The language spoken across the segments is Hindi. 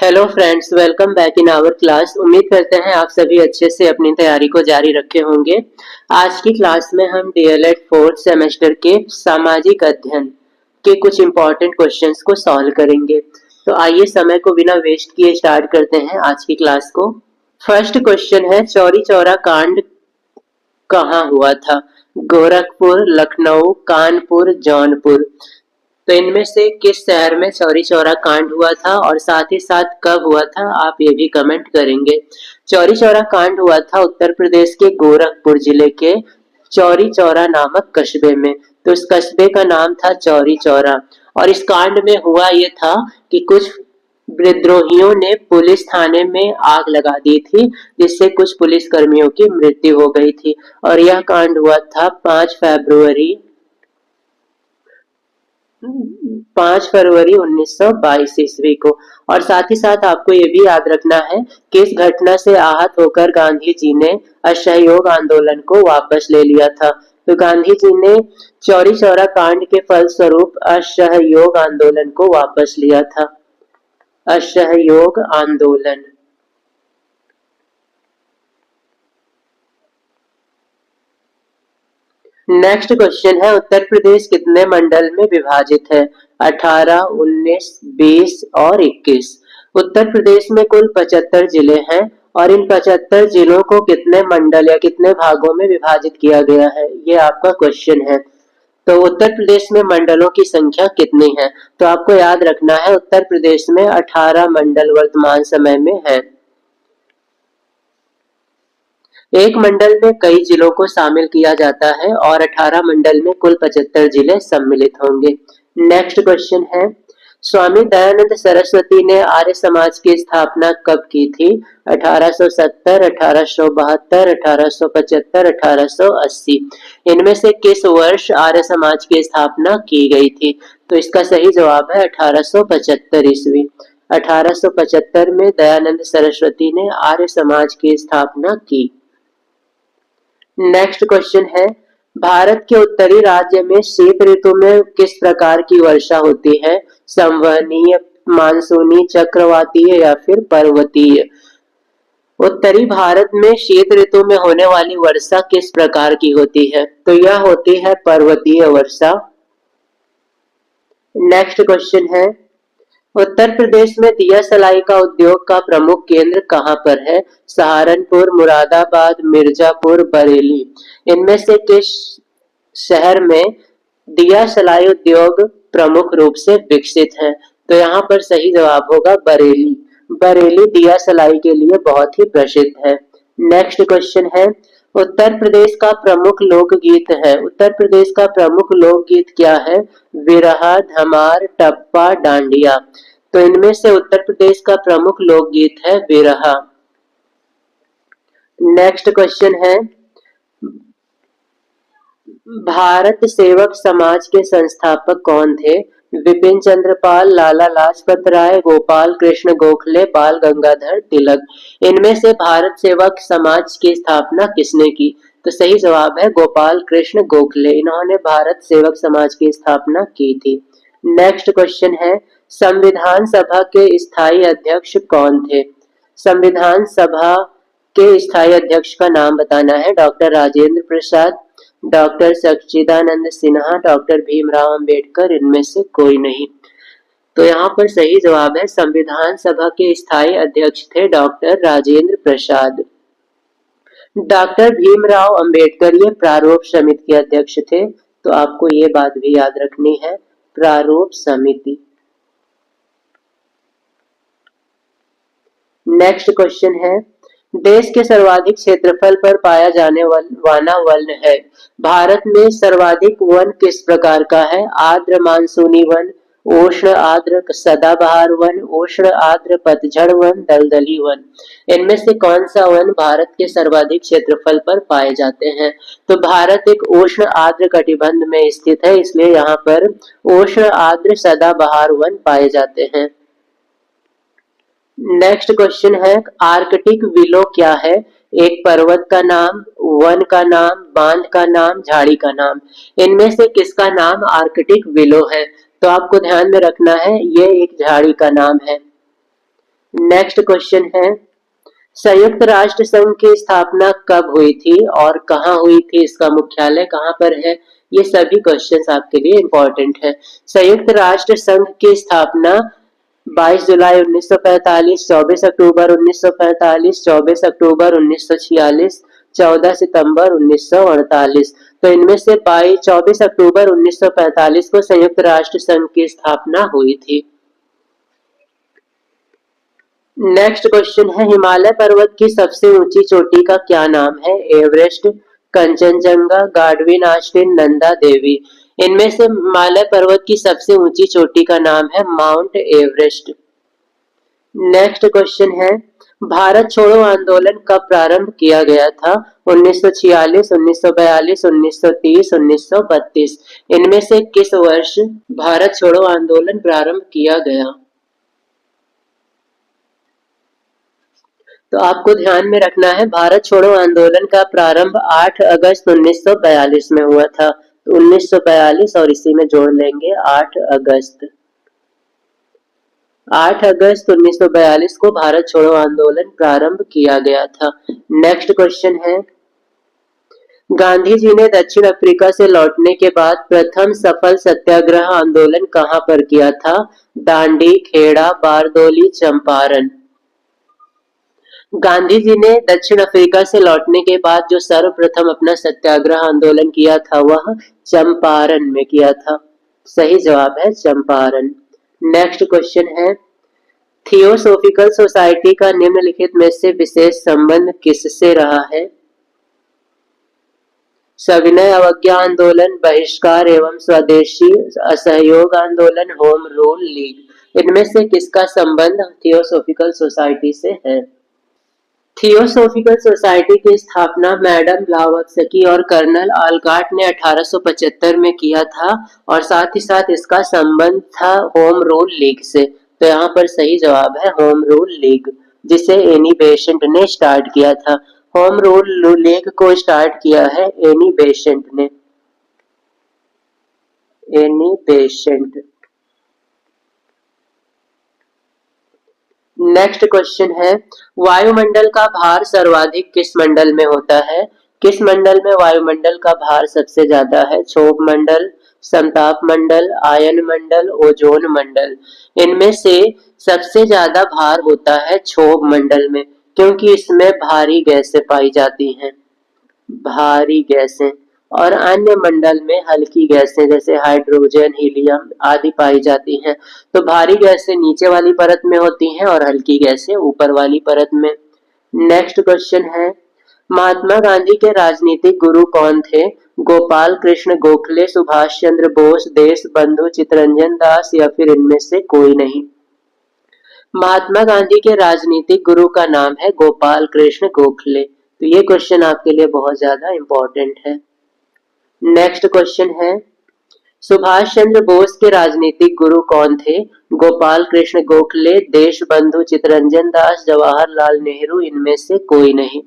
Hello friends, welcome back in our class. उम्मीद करते हैं आप सभी अच्छे से अपनी तैयारी को जारी रखे होंगे। आज की क्लास में हम डीएलएड फोर्थ सेमेस्टर के सामाजिक अध्ययन के कुछ इम्पोर्टेंट क्वेश्चंस को सॉल्व करेंगे। तो आइए समय को बिना वेस्ट किए स्टार्ट करते हैं आज की क्लास को। फर्स्ट क्वेश्चन है, चौरी चौरा कांड कहाँ हुआ था? गोरखपुर, लखनऊ, कानपुर, जौनपुर। तो इनमें से किस शहर में चौरी चौरा कांड हुआ था और साथ ही साथ कब हुआ था, आप ये भी कमेंट करेंगे। चौरी चौरा कांड हुआ था उत्तर प्रदेश के गोरखपुर जिले के चौरी चौरा नामक कस्बे में। तो इस कस्बे का नाम था चौरी चौरा। और इस कांड में हुआ ये था कि कुछ विद्रोहियों ने पुलिस थाने में आग लगा दी थी, जिससे कुछ पुलिस कर्मियों की मृत्यु हो गई थी। और यह कांड हुआ था 5 फरवरी 1922 ईस्वी को। और साथ ही साथ आपको ये भी याद रखना है कि इस घटना से आहत होकर गांधी जी ने असहयोग आंदोलन को वापस ले लिया था। तो गांधी जी ने चौरी चौरा कांड के फलस्वरूप असहयोग आंदोलन को वापस लिया था। असहयोग आंदोलन। नेक्स्ट क्वेश्चन है, उत्तर प्रदेश कितने मंडल में विभाजित है? 18, 19, 20 और 21। उत्तर प्रदेश में कुल 75 जिले हैं और इन 75 जिलों को कितने मंडल या कितने भागों में विभाजित किया गया है, ये आपका क्वेश्चन है। तो उत्तर प्रदेश में मंडलों की संख्या कितनी है? तो आपको याद रखना है उत्तर प्रदेश में 18 मंडल वर्तमान समय में है। एक मंडल में कई जिलों को शामिल किया जाता है और 18 मंडल में कुल 75 जिले सम्मिलित होंगे। नेक्स्ट क्वेश्चन है, स्वामी दयानंद सरस्वती ने आर्य समाज की स्थापना कब की थी? 1870, 1872, 1875, 1880। इनमें से किस वर्ष आर्य समाज की स्थापना की गई थी? तो इसका सही जवाब है 1875 ईस्वी। 1875 में दयानंद सरस्वती ने आर्य समाज की स्थापना की। नेक्स्ट क्वेश्चन है, भारत के उत्तरी राज्य में शीत ऋतु में किस प्रकार की वर्षा होती है? संवहनीय, मानसूनी, चक्रवातीय या फिर पर्वतीय? उत्तरी भारत में शीत ऋतु में होने वाली वर्षा किस प्रकार की होती है? तो यह होती है पर्वतीय वर्षा। नेक्स्ट क्वेश्चन है, उत्तर प्रदेश में दिया सलाई का उद्योग का प्रमुख केंद्र कहाँ पर है? सहारनपुर, मुरादाबाद, मिर्जापुर, बरेली। इनमें से किस शहर में दिया सलाई उद्योग प्रमुख रूप से विकसित है? तो यहाँ पर सही जवाब होगा बरेली। बरेली दिया सलाई के लिए बहुत ही प्रसिद्ध है। नेक्स्ट क्वेश्चन है, उत्तर प्रदेश का प्रमुख लोकगीत है। उत्तर प्रदेश का प्रमुख लोकगीत क्या है? विरहा, धमार, टप्पा, डांडिया। तो इनमें से उत्तर प्रदेश का प्रमुख लोकगीत है विरहा। नेक्स्ट क्वेश्चन है, भारत सेवक समाज के संस्थापक कौन थे? विपिन चंद्र पाल, लाला लाजपत राय, गोपाल कृष्ण गोखले, बाल गंगाधर तिलक। इनमें से भारत सेवक समाज की स्थापना किसने की? तो सही जवाब है गोपाल कृष्ण गोखले। इन्होंने भारत सेवक समाज की स्थापना की थी। नेक्स्ट क्वेश्चन है, संविधान सभा के स्थायी अध्यक्ष कौन थे? संविधान सभा के स्थायी अध्यक्ष का नाम बताना है। डॉक्टर राजेंद्र प्रसाद, डॉक्टर सच्चिदानंद सिन्हा, डॉक्टर भीमराव अंबेडकर, इनमें से कोई नहीं। तो यहाँ पर सही जवाब है संविधान सभा के स्थायी अध्यक्ष थे डॉक्टर राजेंद्र प्रसाद। डॉक्टर भीमराव अंबेडकर ये प्रारूप समिति के अध्यक्ष थे। तो आपको ये बात भी याद रखनी है, प्रारूप समिति। नेक्स्ट क्वेश्चन है, देश के सर्वाधिक क्षेत्रफल पर पाया जाने वाला वन है। भारत में सर्वाधिक वन किस प्रकार का है? आर्द्र मानसूनी वन, उष्ण आर्द्र सदाबहार वन, उष्ण आर्द्र पतझड़ वन, दलदली वन। इनमें से कौन सा वन भारत के सर्वाधिक क्षेत्रफल पर पाए जाते हैं? तो भारत एक उष्ण आर्द्र कटिबंध में स्थित है, इसलिए यहाँ पर उष्ण आर्द्र सदाबहार वन पाए जाते हैं। नेक्स्ट क्वेश्चन है, आर्कटिक विलो क्या है? एक पर्वत का नाम, वन का नाम, बांध का नाम, झाड़ी का नाम। इनमें से किसका नाम आर्कटिक विलो है? तो आपको ध्यान में रखना है ये एक झाड़ी का नाम है। नेक्स्ट क्वेश्चन है, संयुक्त राष्ट्र संघ की स्थापना कब हुई थी और कहाँ हुई थी, इसका मुख्यालय कहाँ पर है? ये सभी क्वेश्चंस आपके लिए इंपॉर्टेंट है। संयुक्त राष्ट्र संघ की स्थापना 22 जुलाई 1945, 24 अक्टूबर 1945, 24 अक्टूबर 1946, 14 सितंबर 1948। तो इनमें से 24 अक्टूबर 1945 को संयुक्त राष्ट्र संघ की स्थापना हुई थी। नेक्स्ट क्वेश्चन है, हिमालय पर्वत की सबसे ऊंची चोटी का क्या नाम है? एवरेस्ट, कंचनजंगा, गाडविन आश्विन, नंदा देवी। इनमें से हिमालय पर्वत की सबसे ऊंची चोटी का नाम है माउंट एवरेस्ट। नेक्स्ट क्वेश्चन है, भारत छोड़ो आंदोलन कब प्रारंभ किया गया था? 1946, 1942, 1930, 1932। इनमें से किस वर्ष भारत छोड़ो आंदोलन प्रारंभ किया गया? तो आपको ध्यान में रखना है, भारत छोड़ो आंदोलन का प्रारंभ 8 अगस्त 1942 में हुआ था। तो 1942 और इसी में जोड़ लेंगे 8 अगस्त। 8 अगस्त 1942 को भारत छोड़ो आंदोलन प्रारंभ किया गया था। नेक्स्ट क्वेश्चन है, गांधी जी ने दक्षिण अफ्रीका से लौटने के बाद प्रथम सफल सत्याग्रह आंदोलन कहां पर किया था? दांडी, खेड़ा, बारदोली, चंपारण। गांधी जी ने दक्षिण अफ्रीका से लौटने के बाद जो सर्वप्रथम अपना सत्याग्रह आंदोलन किया था वह चंपारण में किया था। सही जवाब है चंपारण। नेक्स्ट क्वेश्चन है, थियोसोफिकल सोसाइटी का निम्नलिखित में से विशेष संबंध किससे रहा है? सविनय अवज्ञा आंदोलन, बहिष्कार एवं स्वदेशी असहयोग आंदोलन, होम रूल लीग। इनमें से किसका संबंध थियोसोफिकल सोसाइटी से है? थियोसोफिकल सोसाइटी की स्थापना मैडम ब्लावत्स्की और कर्नल आलकाट ने 1875 में किया था और साथ ही साथ इसका संबंध था होम रूल लीग से। तो यहाँ पर सही जवाब है होम रूल लीग, जिसे एनी बेसेंट ने स्टार्ट किया था। होम रूल लीग को स्टार्ट किया है एनी बेसेंट ने। Annie Besant. नेक्स्ट क्वेश्चन है, वायुमंडल का भार सर्वाधिक किस मंडल में होता है? किस मंडल में वायुमंडल का भार सबसे ज्यादा है? क्षोभ मंडल, समताप मंडल, आयन मंडल, ओजोन मंडल। इनमें से सबसे ज्यादा भार होता है क्षोभ मंडल में, क्योंकि इसमें भारी गैसें पाई जाती हैं, भारी गैसें। और अन्य मंडल में हल्की गैसें जैसे हाइड्रोजन, हीलियम आदि पाई जाती हैं। तो भारी गैसें नीचे वाली परत में होती हैं और हल्की गैसें ऊपर वाली परत में। नेक्स्ट क्वेश्चन है, महात्मा गांधी के राजनीतिक गुरु कौन थे? गोपाल कृष्ण गोखले, सुभाष चंद्र बोस, देश बंधु चित्तरंजन दास या फिर इनमें से कोई नहीं? महात्मा गांधी के राजनीतिक गुरु का नाम है गोपाल कृष्ण गोखले। तो ये क्वेश्चन आपके लिए बहुत ज्यादा इंपॉर्टेंट है। नेक्स्ट क्वेश्चन है, सुभाष चंद्र बोस के राजनीतिक गुरु कौन थे? गोपाल कृष्ण गोखले, देश बंधु चित्तरंजन दास, जवाहरलाल नेहरू, इनमें से कोई नहीं?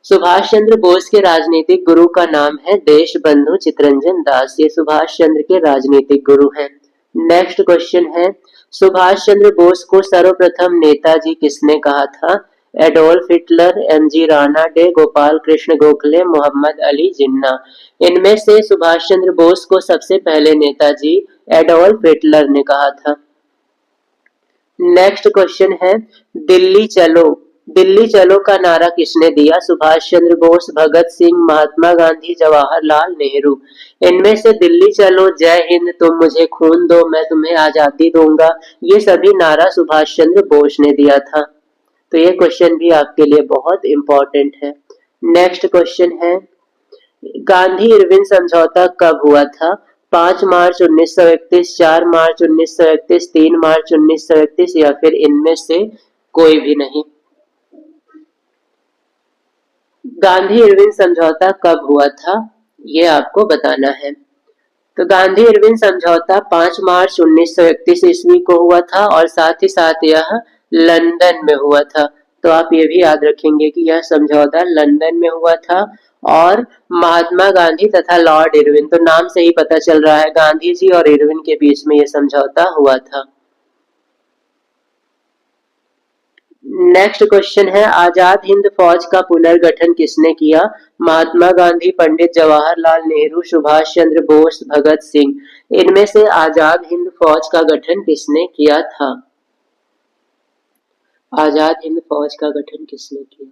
सुभाष चंद्र बोस के राजनीतिक गुरु का नाम है देश बंधु चित्तरंजन दास। ये सुभाष चंद्र के राजनीतिक गुरु हैं। नेक्स्ट क्वेश्चन है, सुभाष चंद्र बोस को सर्वप्रथम नेताजी किसने कहा था? Adolf Hitler, MG Ranade, Gopal Krishna Gokhale, Mohammad Ali Jinnah. इनमें से सुभाष चंद्र बोस को सबसे पहले नेताजी एडोल्फ हिटलर ने कहा था। नेक्स्ट क्वेश्चन है, दिल्ली चलो, दिल्ली चलो का नारा किसने दिया? सुभाष चंद्र बोस, भगत सिंह, महात्मा गांधी, जवाहरलाल नेहरू। इनमें से दिल्ली चलो, जय हिंद, तुम मुझे खून दो मैं तुम्हें आजादी दूंगा, ये सभी नारा सुभाष चंद्र बोस ने दिया था। तो ये क्वेश्चन भी आपके लिए बहुत इंपॉर्टेंट है। नेक्स्ट क्वेश्चन है, गांधी इरविन समझौता कब हुआ था? 5 मार्च 1931, 4 मार्च 1931, 3 मार्च 1931 या फिर इनमें से कोई भी नहीं? गांधी इरविन समझौता कब हुआ था, ये आपको बताना है। तो गांधी इरविन समझौता 5 मार्च 1931 ईस्वी को हुआ था और साथ ही साथ यह लंदन में हुआ था। तो आप ये भी याद रखेंगे कि यह समझौता लंदन में हुआ था और महात्मा गांधी तथा लॉर्ड इरविन, तो नाम से ही पता चल रहा है गांधी जी और इरविन के बीच में यह समझौता हुआ था। नेक्स्ट क्वेश्चन है, आजाद हिंद फौज का पुनर्गठन किसने किया? महात्मा गांधी, पंडित जवाहरलाल नेहरू, सुभाष चंद्र बोस, भगत सिंह। इनमें से आजाद हिंद फौज का गठन किसने किया था? आजाद हिंद फौज का गठन किसने किया?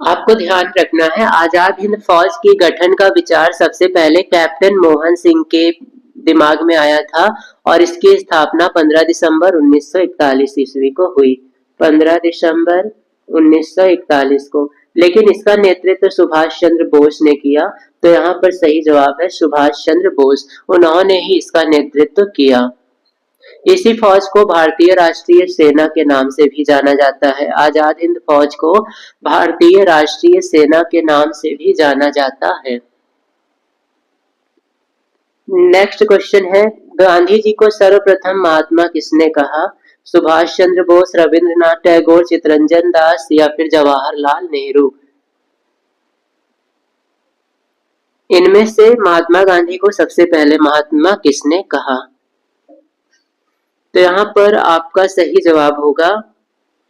आपको ध्यान रखना है, आजाद हिंद फौज के गठन का विचार सबसे पहले कैप्टन मोहन सिंह के दिमाग में आया था और इसकी स्थापना 15 दिसंबर 1941 ईस्वी को हुई। 15 दिसंबर 1941 को। लेकिन इसका नेतृत्व सुभाष चंद्र बोस ने किया। तो यहाँ पर सही जवाब है सुभाष चंद्र बोस। उन्होंने ही इसका नेतृत्व किया। इसी फौज को भारतीय राष्ट्रीय सेना के नाम से भी जाना जाता है। आजाद हिंद फौज को भारतीय राष्ट्रीय सेना के नाम से भी जाना जाता है। नेक्स्ट क्वेश्चन है, गांधी जी को सर्वप्रथम महात्मा किसने कहा? सुभाष चंद्र बोस, रविंद्रनाथ टैगोर, चित्तरंजन दास या फिर जवाहरलाल नेहरू। इनमें से महात्मा गांधी को सबसे पहले महात्मा किसने कहा? तो यहाँ पर आपका सही जवाब होगा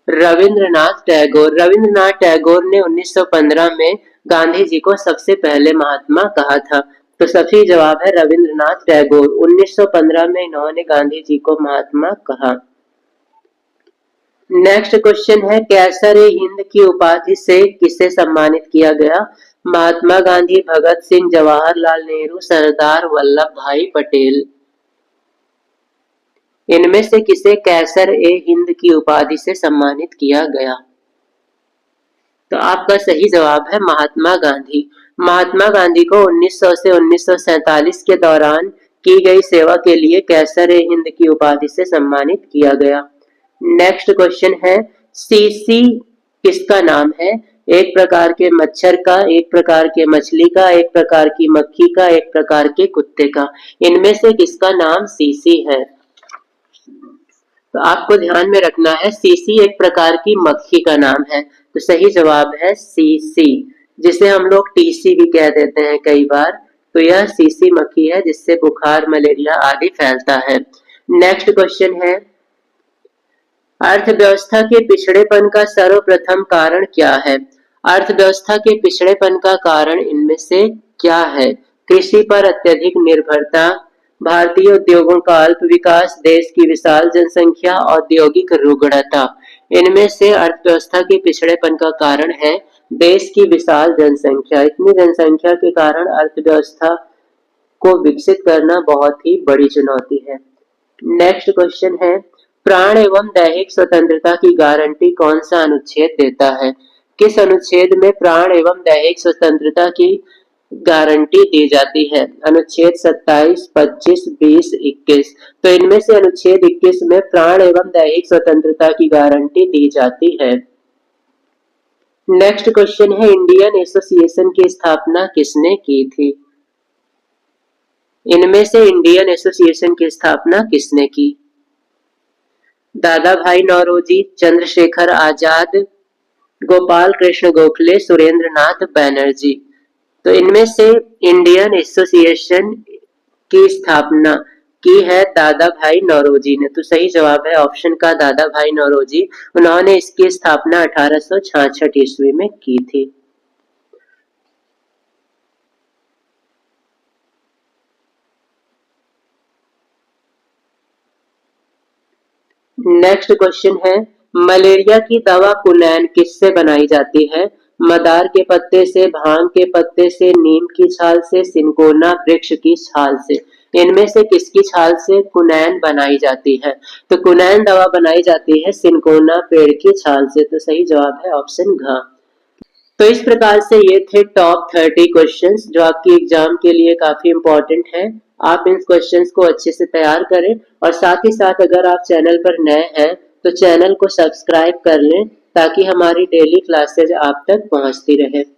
रविंद्रनाथ टैगोर। रविंद्रनाथ टैगोर ने 1915 में गांधी जी को सबसे पहले महात्मा कहा था। तो सही जवाब है रविंद्रनाथ टैगोर। 1915 में इन्होंने गांधी जी को महात्मा कहा। नेक्स्ट क्वेश्चन है, कैसर-ए-हिंद की उपाधि से किसे सम्मानित किया गया? महात्मा गांधी, भगत सिंह, जवाहरलाल नेहरू, सरदार वल्लभ भाई पटेल। इनमें से किसे कैसर-ए-हिंद की उपाधि से सम्मानित किया गया? तो आपका सही जवाब है महात्मा गांधी। महात्मा गांधी को 1900 से 1947 के दौरान की गई सेवा के लिए कैसर-ए-हिंद की उपाधि से सम्मानित किया गया। नेक्स्ट क्वेश्चन है, सीसी किसका नाम है? एक प्रकार के मच्छर का, एक प्रकार के मछली का, एक प्रकार की मक्खी का, एक प्रकार के कुत्ते का। इनमें से किसका नाम सीसी है? तो आपको ध्यान में रखना है, सीसी एक प्रकार की मक्खी का नाम है। तो सही जवाब है सीसी, जिसे हम लोग टीसी भी कह देते हैं कई बार। तो यह सीसी मक्खी है जिससे बुखार, मलेरिया आदि फैलता है। नेक्स्ट क्वेश्चन है, अर्थव्यवस्था के पिछड़ेपन का सर्वप्रथम कारण क्या है? अर्थव्यवस्था के पिछड़ेपन का कारण इनमें से क्या है? कृषि पर अत्यधिक निर्भरता, भारतीय उद्योगों का अल्प विकास, देश की विशाल जनसंख्या, औद्योगिक रुग्णता। इनमें से अर्थव्यवस्था के पिछड़ेपन का कारण है देश की विशाल जनसंख्या। इतनी जनसंख्या के कारण अर्थव्यवस्था को विकसित करना बहुत ही बड़ी चुनौती है। नेक्स्ट क्वेश्चन है, प्राण एवं दैहिक स्वतंत्रता की गारंटी कौन सा अनुच्छेद देता है? किस अनुच्छेद में प्राण एवं दैहिक स्वतंत्रता की गारंटी दी जाती है? अनुच्छेद 27, 25, 20, 21। तो इनमें से अनुच्छेद 21 में प्राण एवं दैहिक स्वतंत्रता की गारंटी दी जाती है। नेक्स्ट क्वेश्चन है, इंडियन एसोसिएशन की स्थापना किसने की थी? इनमें से इंडियन एसोसिएशन की स्थापना किसने की? दादा भाई नौरोजी, चंद्रशेखर आजाद, गोपाल कृष्ण गोखले, सुरेंद्र नाथ बैनर्जी। तो इनमें से इंडियन एसोसिएशन की स्थापना की है दादा भाई नौरोजी ने। तो सही जवाब है ऑप्शन का दादा भाई नौरोजी। उन्होंने इसकी स्थापना 1866 ईस्वी में की थी। नेक्स्ट क्वेश्चन है, मलेरिया की दवा कुनैन किससे बनाई जाती है? मदार के पत्ते से, भांग के पत्ते से, नीम की छाल से, सिनकोना वृक्ष की छाल से। इनमें से किसकी छाल से कुनैन बनाई जाती है? तो कुनैन दवा बनाई जाती है सिनकोना पेड़ की छाल से। तो सही जवाब है ऑप्शन घ। तो इस प्रकार से ये थे टॉप 30 क्वेश्चंस जो आपकी एग्जाम के लिए काफी इंपॉर्टेंट है। आप इन क्वेश्चंस को अच्छे से तैयार करें और साथ ही साथ अगर आप चैनल पर नए हैं तो चैनल को सब्सक्राइब कर लें ताकि हमारी डेली क्लासेज आप तक पहुंचती रहे।